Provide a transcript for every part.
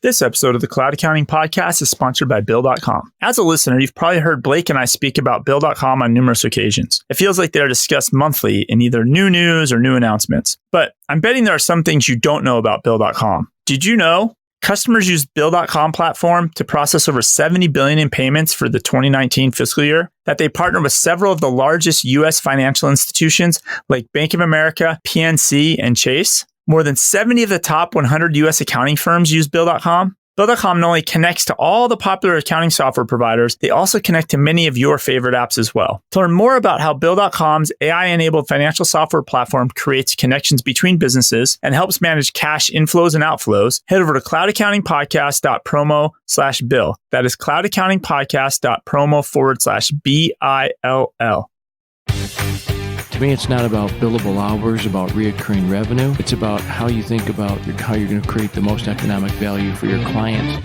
This episode of the Cloud Accounting Podcast is sponsored by Bill.com. As a listener, you've probably heard Blake and I speak about Bill.com on numerous occasions. It feels like they're discussed monthly in either new news or new announcements. But I'm betting there are some things you don't know about Bill.com. Did you know customers use Bill.com platform to process over $70 billion in payments for the 2019 fiscal year? That they partner with several of the largest U.S. financial institutions like Bank of America, PNC, and Chase? More than 70 of the top 100 U.S. accounting firms use Bill.com. Bill.com not only connects to all the popular accounting software providers, they also connect to many of your favorite apps as well. To learn more about how Bill.com's AI-enabled financial software platform creates connections between businesses and helps manage cash inflows and outflows, head over to cloudaccountingpodcast.promo/Bill. That is cloudaccountingpodcast.promo/BILL. To me, it's not about billable hours, about reoccurring revenue. It's about how you think about how you're going to create the most economic value for your client.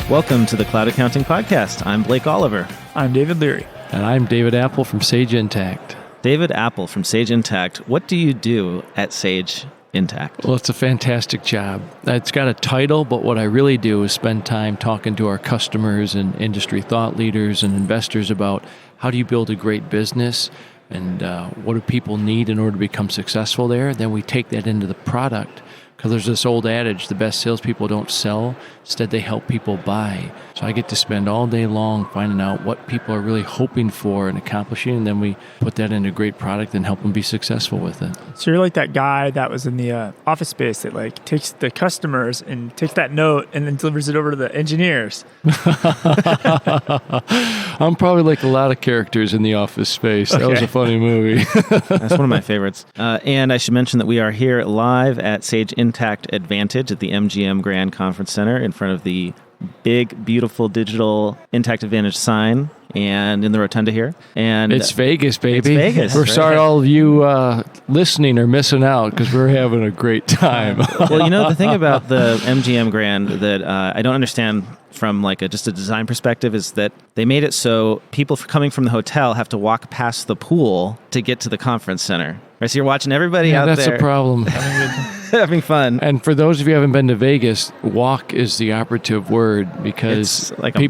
Welcome to the Cloud Accounting Podcast. I'm Blake Oliver. I'm David Leary. And I'm David Appel from Sage Intacct. David Appel from Sage Intacct. What do you do at Sage Intacct? Well, it's a fantastic job. It's got a title, but what I really do is spend time talking to our customers and industry thought leaders and investors about how do you build a great business and what do people need in order to become successful there. Then we take that into the product. Because there's this old adage, the best salespeople don't sell, instead they help people buy. So I get to spend all day long finding out what people are really hoping for and accomplishing, and then we put that into a great product and help them be successful with it. So you're like that guy that was in the office space that like takes the customers and takes that note and then delivers it over to the engineers. I'm probably like a lot of characters in the Office Space. That was a funny movie. That's one of my favorites. And I should mention that we are here live at Sage Intacct Advantage at the MGM Grand Conference Center in front of the big, beautiful digital Intacct Advantage sign and in the rotunda here. And it's Vegas, baby. It's Vegas. We're right? sorry all of you listening are missing out because we're having a great time. Well, you know, the thing about the MGM Grand that I don't understand from like just a design perspective is that they made it so people coming from the hotel have to walk past the pool to get to the conference center. Right, so you're watching everybody out that's there. That's a problem. Having fun. And for those of you who haven't been to Vegas, walk is the operative word because like I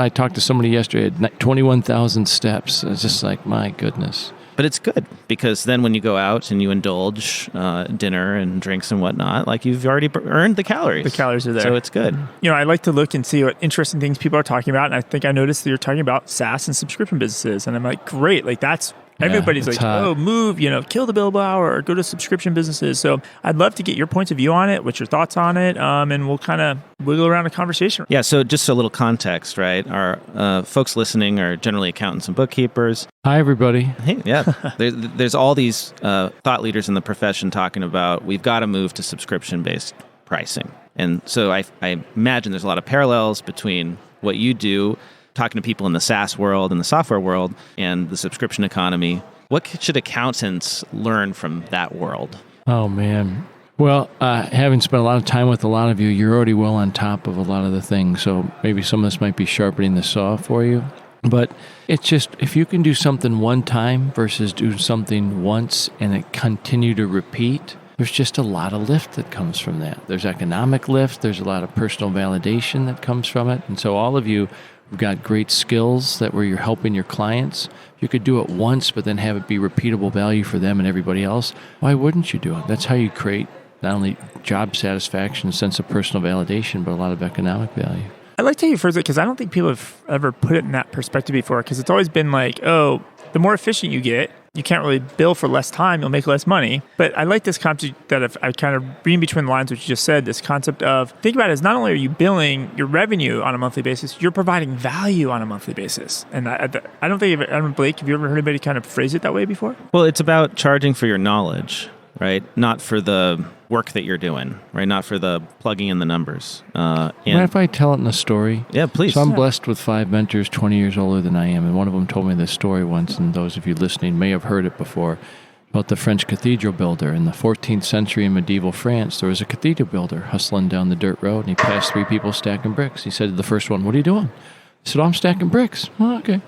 talked to somebody yesterday at 21,000 steps. It's just like, my goodness. But it's good because then when you go out and you indulge dinner and drinks and whatnot, like you've already earned the calories. The calories are there. So it's good. You know, I like to look and see what interesting things people are talking about. And I think I noticed that you're talking about SaaS and subscription businesses. And I'm like, great. Like that's everybody's like, hot. Oh, move, kill the billable hour or go to subscription businesses. So I'd love to get your points of view on it, what's your thoughts on it, and we'll kind of wiggle around a conversation. Yeah, so just a little context, right? Our folks listening are generally accountants and bookkeepers. Hi, everybody. Hey, yeah. There's all these thought leaders in the profession talking about we've got to move to subscription-based pricing. And so I imagine there's a lot of parallels between what you do talking to people in the SaaS world and the software world and the subscription economy. What should accountants learn from that world? Oh, man. Well, having spent a lot of time with a lot of you, you're already well on top of a lot of the things. So maybe some of this might be sharpening the saw for you. But it's just, if you can do something one time versus do something once and it continue to repeat, there's just a lot of lift that comes from that. There's economic lift. There's a lot of personal validation that comes from it. And so all of you have got great skills that where you're helping your clients. You could do it once, but then have it be repeatable value for them and everybody else. Why wouldn't you do it? That's how you create not only job satisfaction, sense of personal validation, but a lot of economic value. I like to hear you first because I don't think people have ever put it in that perspective before because it's always been like, oh, the more efficient you get, you can't really bill for less time, you'll make less money. But I like this concept that I kind of read between the lines, what you just said, this concept of, think about it as not only are you billing your revenue on a monthly basis, you're providing value on a monthly basis. And I don't think, Blake, have you ever heard anybody kind of phrase it that way before? Well, it's about charging for your knowledge, right? Not for the work that you're doing, right? Not for the plugging in the numbers. Mind if I tell it in a story? Yeah, please. So I'm blessed with 5 mentors 20 years older than I am, and one of them told me this story once, and those of you listening may have heard it before, about the French cathedral builder. In the 14th century in medieval France, there was a cathedral builder hustling down the dirt road, and he passed 3 people stacking bricks. He said to the first one, "What are you doing?" He said, "Oh, I'm stacking bricks." "Oh, okay."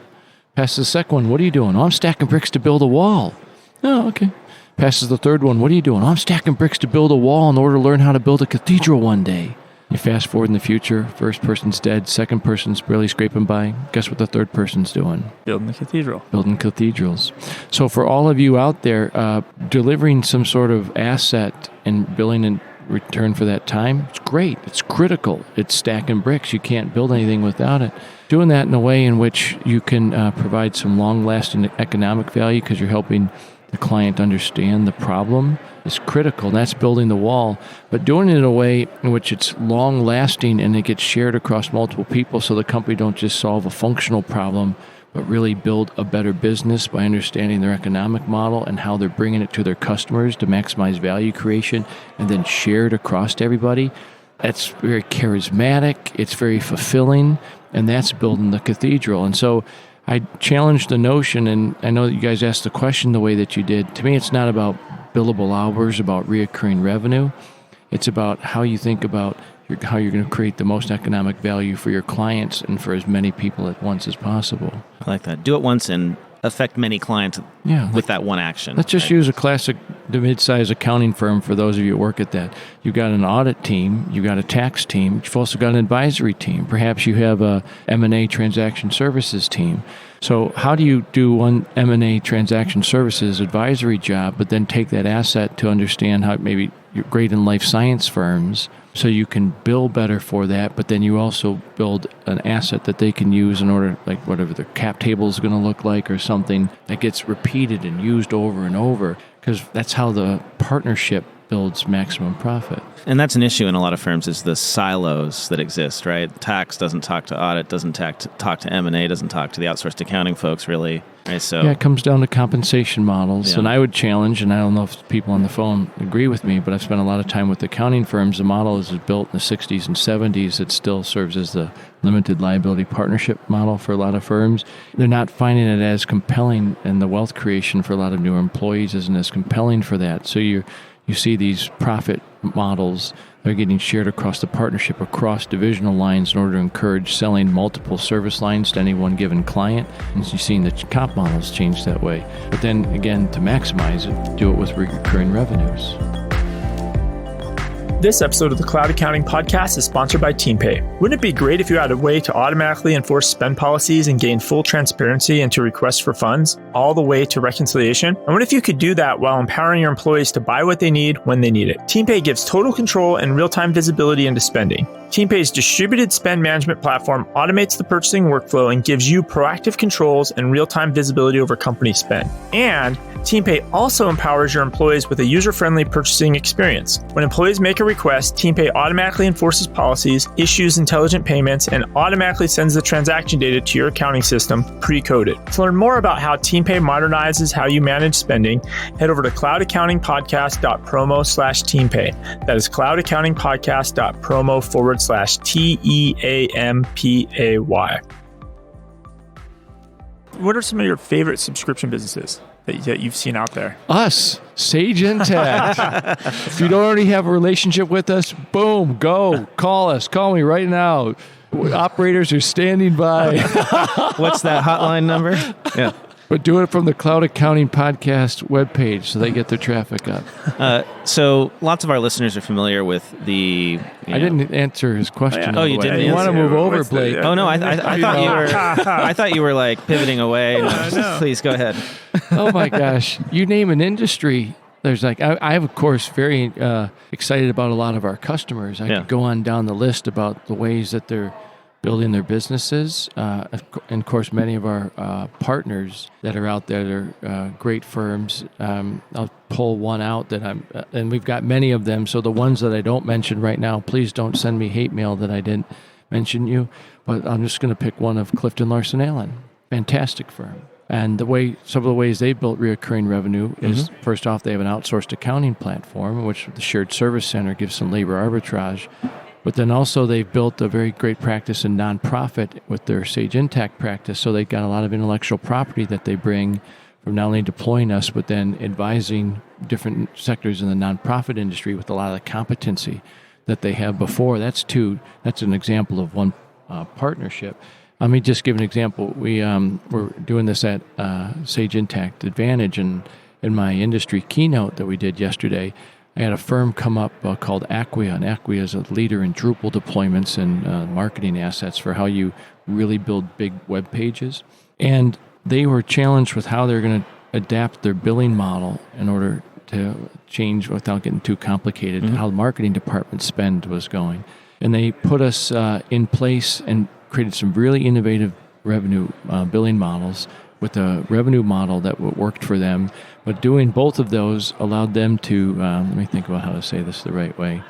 Passed the second one, "What are you doing?" "Oh, I'm stacking bricks to build a wall." "Oh, okay." Passes the third one. What are you doing? I'm stacking bricks to build a wall in order to learn how to build a cathedral one day. You fast forward in the future, first person's dead, second person's barely scraping by. Guess what the third person's doing? Building the cathedral. Building cathedrals. So for all of you out there, delivering some sort of asset and billing in return for that time, it's great. It's critical. It's stacking bricks. You can't build anything without it. Doing that in a way in which you can provide some long-lasting economic value because you're helping the client understand the problem is critical. And that's building the wall. But doing it in a way in which it's long-lasting and it gets shared across multiple people so the company don't just solve a functional problem, but really build a better business by understanding their economic model and how they're bringing it to their customers to maximize value creation and then shared across to everybody. That's very charismatic. It's very fulfilling. And that's building the cathedral. And so I challenged the notion, and I know that you guys asked the question the way that you did. To me, it's not about billable hours, about reoccurring revenue. It's about how you think about how you're going to create the most economic value for your clients and for as many people at once as possible. I like that. Do it once and affect many clients with that one action. Let's just use the mid-size accounting firm for those of you who work at that. You've got an audit team, you've got a tax team, you've also got an advisory team. Perhaps you have a M&A transaction services team. So how do you do one M&A transaction services advisory job, but then take that asset to understand how maybe you're great in life science firms, so you can bill better for that, but then you also build an asset that they can use in order, like whatever their cap table is going to look like or something that gets repeated and used over and over, because that's how the partnership builds maximum profit. And that's an issue in a lot of firms is the silos that exist, right? Tax doesn't talk to audit, doesn't talk to M&A, doesn't talk to the outsourced accounting folks, really. Right? So yeah, it comes down to compensation models. Yeah. And I would challenge, and I don't know if people on the phone agree with me, but I've spent a lot of time with accounting firms. The model is built in the 60s and 70s. It still serves as the limited liability partnership model for a lot of firms. They're not finding it as compelling, and the wealth creation for a lot of newer employees isn't as compelling for that. So you see these profit models, they're getting shared across the partnership, across divisional lines in order to encourage selling multiple service lines to any one given client. And you're seeing the comp models change that way. But then again, to maximize it, do it with recurring revenues. This episode of the Cloud Accounting Podcast is sponsored by TeamPay. Wouldn't it be great if you had a way to automatically enforce spend policies and gain full transparency into requests for funds, all the way to reconciliation? And what if you could do that while empowering your employees to buy what they need when they need it? TeamPay gives total control and real-time visibility into spending. TeamPay's distributed spend management platform automates the purchasing workflow and gives you proactive controls and real-time visibility over company spend. And TeamPay also empowers your employees with a user-friendly purchasing experience. When employees make a request, TeamPay automatically enforces policies, issues intelligent payments, and automatically sends the transaction data to your accounting system pre-coded. To learn more about how TeamPay modernizes how you manage spending, head over to cloudaccountingpodcast.promo/TeamPay. That is cloudaccountingpodcast.promo/TEAMPAY. What are some of your favorite subscription businesses that you've seen out there? Us, Sage Intacct. If you don't already have a relationship with us, boom, go, call us. Call me right now. Operators are standing by. What's that hotline number? Yeah. But do it from the Cloud Accounting Podcast webpage so they get their traffic up. So lots of our listeners are familiar with the... I didn't answer his question. Oh, you didn't answer? You want to move over, Blake? Oh, no, I thought you were like pivoting away. No. Please, go ahead. Oh, my gosh. You name an industry, there's like... I of course, very excited about a lot of our customers. I could go on down the list about the ways that they're building their businesses. And of course, many of our partners that are out there, they're great firms. I'll pull one out that and we've got many of them. So the ones that I don't mention right now, please don't send me hate mail that I didn't mention you. But I'm just going to pick one of Clifton Larson Allen. Fantastic firm. And some of the ways they built recurring revenue is, first off, they have an outsourced accounting platform, in which the shared service center gives some labor arbitrage. But then also they've built a very great practice in nonprofit with their Sage Intacct practice. So they've got a lot of intellectual property that they bring from not only deploying us, but then advising different sectors in the nonprofit industry with a lot of the competency that they have before. That's an example of one partnership. Let me just give an example. We're doing this at Sage Intacct Advantage, and in my industry keynote that we did yesterday, I had a firm come up called Acquia, and Acquia is a leader in Drupal deployments and marketing assets for how you really build big web pages. And they were challenged with how they're going to adapt their billing model in order to change, without getting too complicated, how the marketing department spend was going. And they put us in place and created some really innovative revenue billing models with a revenue model that worked for them. But doing both of those allowed them to, let me think about how to say this the right way,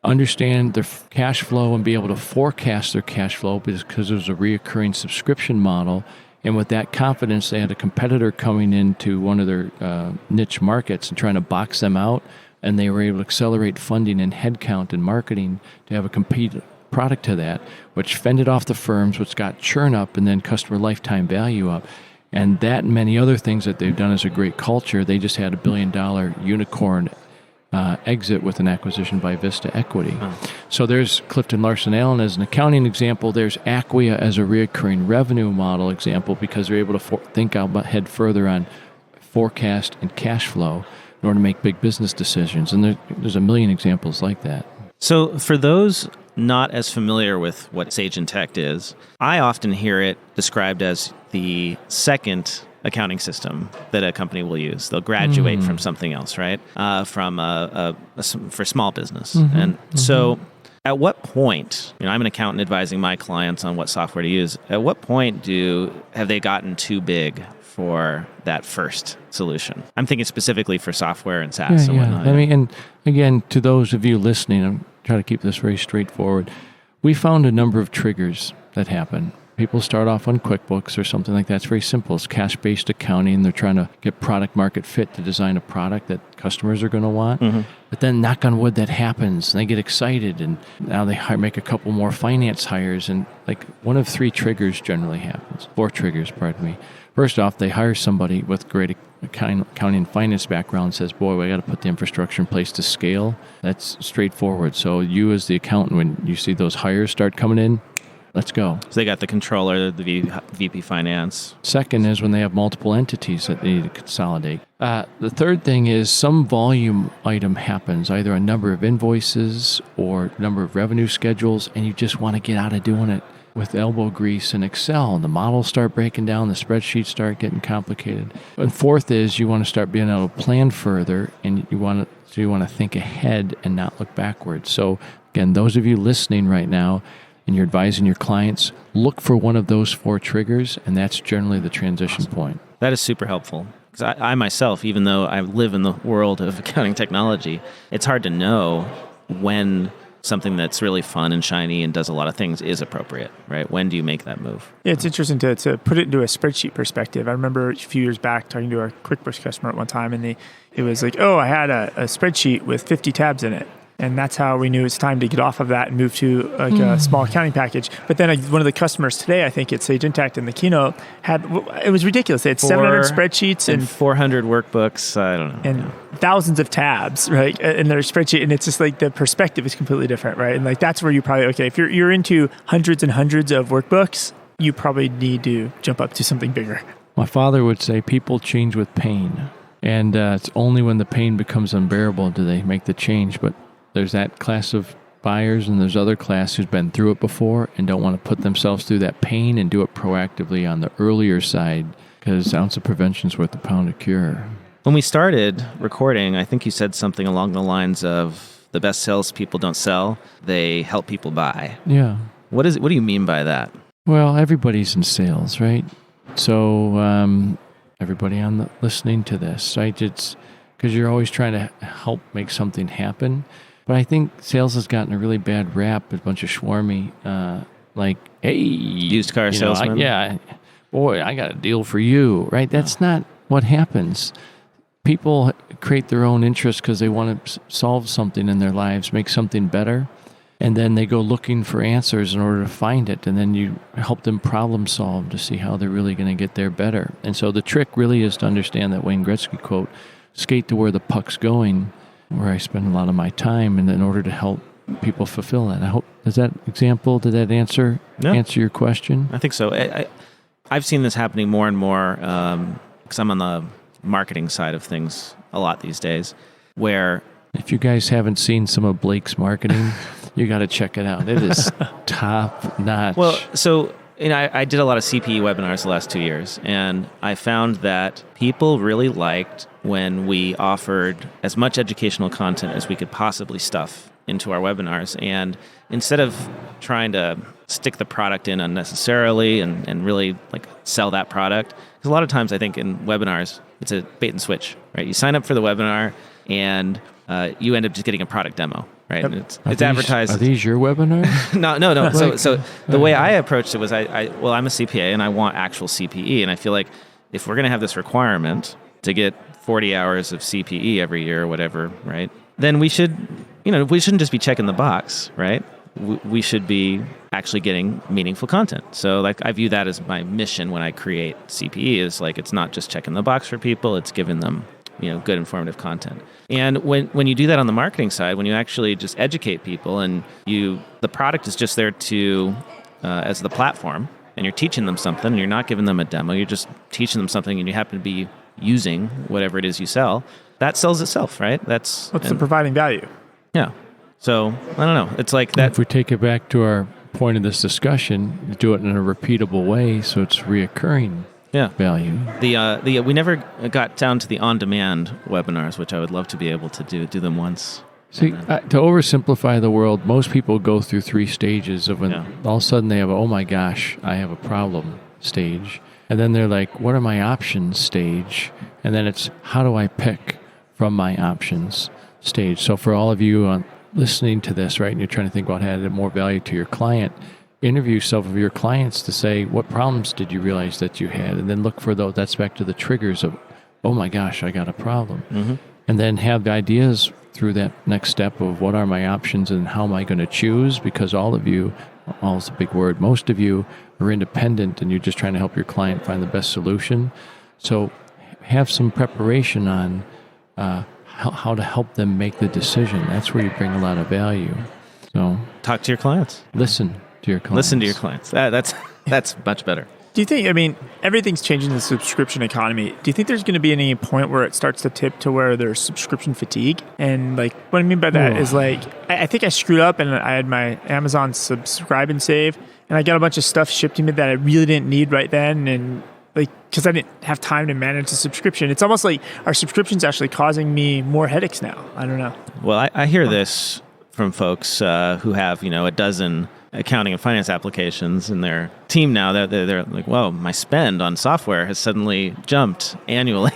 understand their cash flow and be able to forecast their cash flow because it was a reoccurring subscription model. And with that confidence, they had a competitor coming into one of their niche markets and trying to box them out. And they were able to accelerate funding and headcount and marketing to have a compete product to that, which fended off the firms, which got churn up and then customer lifetime value up. And that and many other things that they've done as a great culture. They just had $1 billion unicorn exit with an acquisition by Vista Equity. So there's Clifton Larson Allen as an accounting example. There's Acquia as a reoccurring revenue model example because they're able to think out head further on forecast and cash flow in order to make big business decisions. And there's a million examples like that. So for those not as familiar with what Sage Intacct is, I often hear it described as the second accounting system that a company will use. They'll graduate from something else, right? For small business. And so at what point, I'm an accountant advising my clients on what software to use. At what point have they gotten too big for that first solution? I'm thinking specifically for software and SaaS and whatnot. I mean, and again, to those of you listening, I'm trying to keep this very straightforward. We found a number of triggers that happen. People start off on QuickBooks or something like that. It's very simple. It's cash-based accounting. They're trying to get product market fit to design a product that customers are going to want. But then, knock on wood, that happens. And they get excited. And now they make a couple more finance hires. And like one of 3 triggers generally happens. 4 triggers, pardon me. First off, they hire somebody with great accounting and finance background, says, boy, we got to put the infrastructure in place to scale. That's straightforward. So you as the accountant, when you see those hires start coming in, let's go. So they got the controller, the VP finance. Second is when they have multiple entities that they need to consolidate. The third thing is some volume item happens, either a number of invoices or number of revenue schedules, and you just want to get out of doing it with elbow grease in Excel. And the models start breaking down, the spreadsheets start getting complicated. And fourth is you want to start being able to plan further, and you want to think ahead and not look backwards. So again, those of you listening right now, and you're advising your clients, look for one of those 4 triggers, and that's generally the transition point. That is super helpful. Because I myself, even though I live in the world of accounting technology, it's hard to know when something that's really fun and shiny and does a lot of things is appropriate, right? When do you make that move? Yeah, it's interesting to put it into a spreadsheet perspective. I remember a few years back talking to a QuickBooks customer at one time, and it was like, I had a spreadsheet with 50 tabs in it. And that's how we knew it's time to get off of that and move to a small accounting package. But then one of the customers today, I think at Sage Intacct in the keynote, it was ridiculous. They had 700 spreadsheets and 400 workbooks. I don't know. And thousands of tabs, right, in their spreadsheet. And it's just like the perspective is completely different, right? And like that's where you probably, if you're into hundreds and hundreds of workbooks, you probably need to jump up to something bigger. My father would say people change with pain. And it's only when the pain becomes unbearable do they make the change. But there's that class of buyers and there's other class who's been through it before and don't want to put themselves through that pain and do it proactively on the earlier side because an ounce of prevention is worth a pound of cure. When we started recording, I think you said something along the lines of the best salespeople don't sell, they help people buy. Yeah. What do you mean by that? Well, everybody's in sales, right? So everybody listening to this, right? It's because you're always trying to help make something happen. But I think sales has gotten a really bad rap, a bunch of schwarmy, like, hey. Used car salesman? Boy, I got a deal for you, right? That's not what happens. People create their own interests because they want to solve something in their lives, make something better, and then they go looking for answers in order to find it, and then you help them problem solve to see how they're really going to get there better. And so the trick really is to understand that Wayne Gretzky quote, skate to where the puck's going, where I spend a lot of my time, and in order to help people fulfill that. I hope, did that answer your question? I think so. I've seen this happening more and more because I'm on the marketing side of things a lot these days, where If you guys haven't seen some of Blake's marketing, you got to check it out. It is top notch. well, so I did a lot of CPE webinars the last 2 years, and I found that people really liked when we offered as much educational content as we could possibly stuff into our webinars. And instead of trying to stick the product in unnecessarily and really like sell that product, because a lot of times I think in webinars, it's a bait and switch, right? You sign up for the webinar and you end up just getting a product demo, right? Yep. And it's advertised. Are these your webinars? No. So the way I approached it was I'm a CPA and I want actual CPE. And I feel like if we're going to have this requirement to get 40 hours of CPE every year or whatever, right? Then we shouldn't just be checking the box, right? We should be actually getting meaningful content. So like I view that as my mission when I create CPE is like, it's not just checking the box for people, it's giving them, good informative content. And when you do that on the marketing side, when you actually just educate people and the product is just there to, as the platform, and you're teaching them something, and you're not giving them a demo, you're just teaching them something and you happen to be using whatever it is you sell, that sells itself, right? What's the providing value? Yeah. So, I don't know. It's like that. If we take it back to our point of this discussion, do it in a repeatable way so it's reoccurring value. We never got down to the on-demand webinars, which I would love to be able to do them once. See, to oversimplify the world, most people go through 3 stages of when all of a sudden they have, oh my gosh, I have a problem stage. And then they're like, what are my options stage? And then it's, how do I pick from my options stage? So for all of you listening to this, right, and you're trying to think about how to add more value to your client, interview some of your clients to say, what problems did you realize that you had? And then look for those. That's back to the triggers of, oh my gosh, I got a problem. Mm-hmm. And then have the ideas through that next step of what are my options and how am I going to choose? Because all is a big word, most of you are independent and you're just trying to help your client find the best solution. So have some preparation on how to help them make the decision. That's where you bring a lot of value. So talk to your clients. Listen to your clients. Listen to your clients. That's much better. Do you think, everything's changing in the subscription economy. Do you think there's going to be any point where it starts to tip to where there's subscription fatigue? And like, what I mean by that is like, I think I screwed up and I had my Amazon subscribe and save, and I got a bunch of stuff shipped to me that I really didn't need right then. And like, because I didn't have time to manage the subscription. It's almost like our subscription's actually causing me more headaches now. I don't know. Well, I hear this from folks who have, a dozen accounting and finance applications in their team now. They're like, whoa, my spend on software has suddenly jumped annually,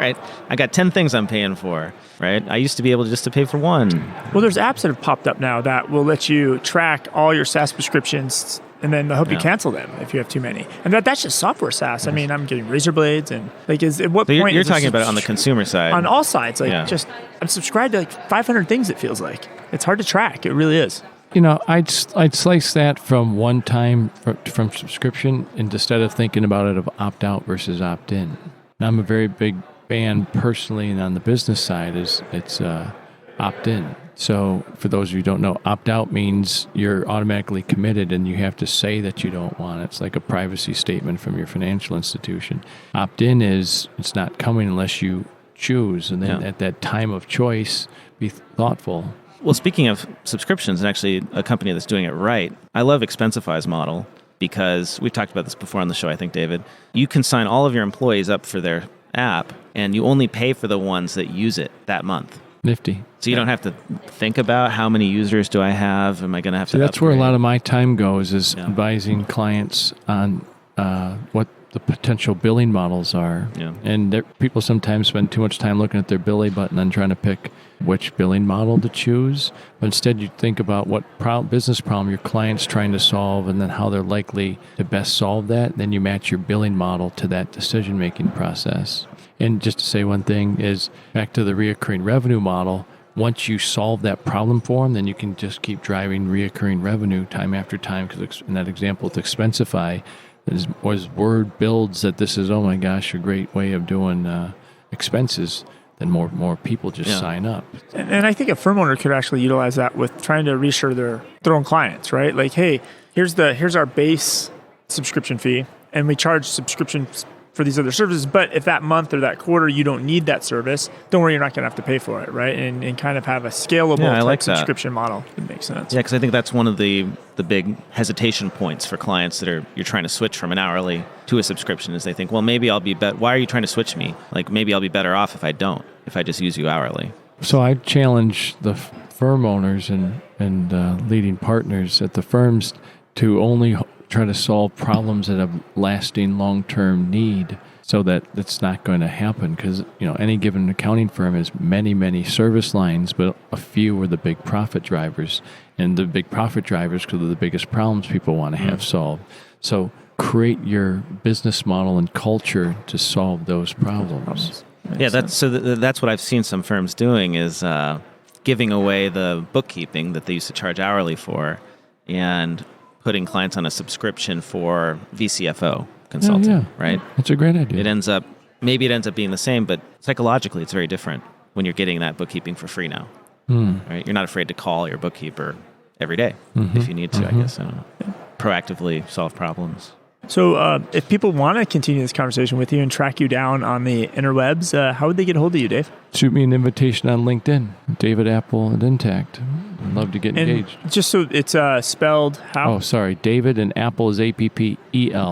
right? I got 10 things I'm paying for, right? I used to be able to pay for one. Well, there's apps that have popped up now that will let you track all your SaaS prescriptions, and then they'll help you cancel them if you have too many. And that's just software SaaS. I'm getting razor blades, and like, at what point? You're talking about it on the consumer side. On all sides, I'm subscribed to like 500 things. It feels like it's hard to track. It really is. I'd slice that from one time from subscription instead of thinking about it of opt-out versus opt-in. And I'm a very big fan personally, and on the business side it's opt-in. So for those of you who don't know, opt-out means you're automatically committed and you have to say that you don't want it. It's like a privacy statement from your financial institution. Opt-in is it's not coming unless you choose, and then at that time of choice, be thoughtful. Well, speaking of subscriptions, and actually a company that's doing it right, I love Expensify's model because we've talked about this before on the show, I think, David. You can sign all of your employees up for their app, and you only pay for the ones that use it that month. Nifty. So you don't have to think about how many users do I have? Am I going to have to that's upgrade? Where a lot of my time goes is advising clients on what the potential billing models are. Yeah. And people sometimes spend too much time looking at their billing button and trying to pick which billing model to choose. But instead, you think about what business problem your client's trying to solve and then how they're likely to best solve that. Then you match your billing model to that decision-making process. And just to say one thing is back to the reoccurring revenue model. Once you solve that problem for them, then you can just keep driving reoccurring revenue time after time. Because in that example with Expensify, as word builds that this is, oh my gosh, a great way of doing expenses, then more people just sign up. And I think a firm owner could actually utilize that with trying to reassure their own clients, right? Like, hey, here's our base subscription fee, and we charge subscription for these other services. But if that month or that quarter you don't need that service, don't worry, you're not going to have to pay for it, right? And kind of have a scalable type subscription model. It makes sense. Yeah, because I think that's one of the big hesitation points for clients that you're trying to switch from an hourly to a subscription is they think, well, maybe I'll be better. Why are you trying to switch me? Like maybe I'll be better off if I just use you hourly. So I challenge the firm owners and leading partners at the firms to only try to solve problems that have lasting long-term need so that it's not going to happen because, any given accounting firm has many, many service lines, but a few are the big profit drivers. And the big profit drivers because of the biggest problems people want to have solved. So create your business model and culture to solve those problems. Yeah, that's what I've seen some firms doing is giving away the bookkeeping that they used to charge hourly for and putting clients on a subscription for VCFO consulting, right? That's a great idea. It ends up being the same, but psychologically it's very different when you're getting that bookkeeping for free now, right? You're not afraid to call your bookkeeper every day if you need to, I guess. I don't know. Proactively solve problems. So if people want to continue this conversation with you and track you down on the interwebs, how would they get a hold of you, Dave? Shoot me an invitation on LinkedIn, David Appel at Intacct. I'd love to get engaged. Just so it's spelled how? Oh, sorry. David and Appel is Appel.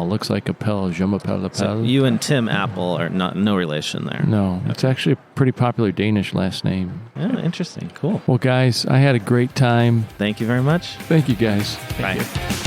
Looks like Appel. Je m'appelle Appel. So you and Tim Appel are no relation there. No. Okay. It's actually a pretty popular Danish last name. Yeah, interesting. Cool. Well, guys, I had a great time. Thank you very much. Thank you, guys. Bye.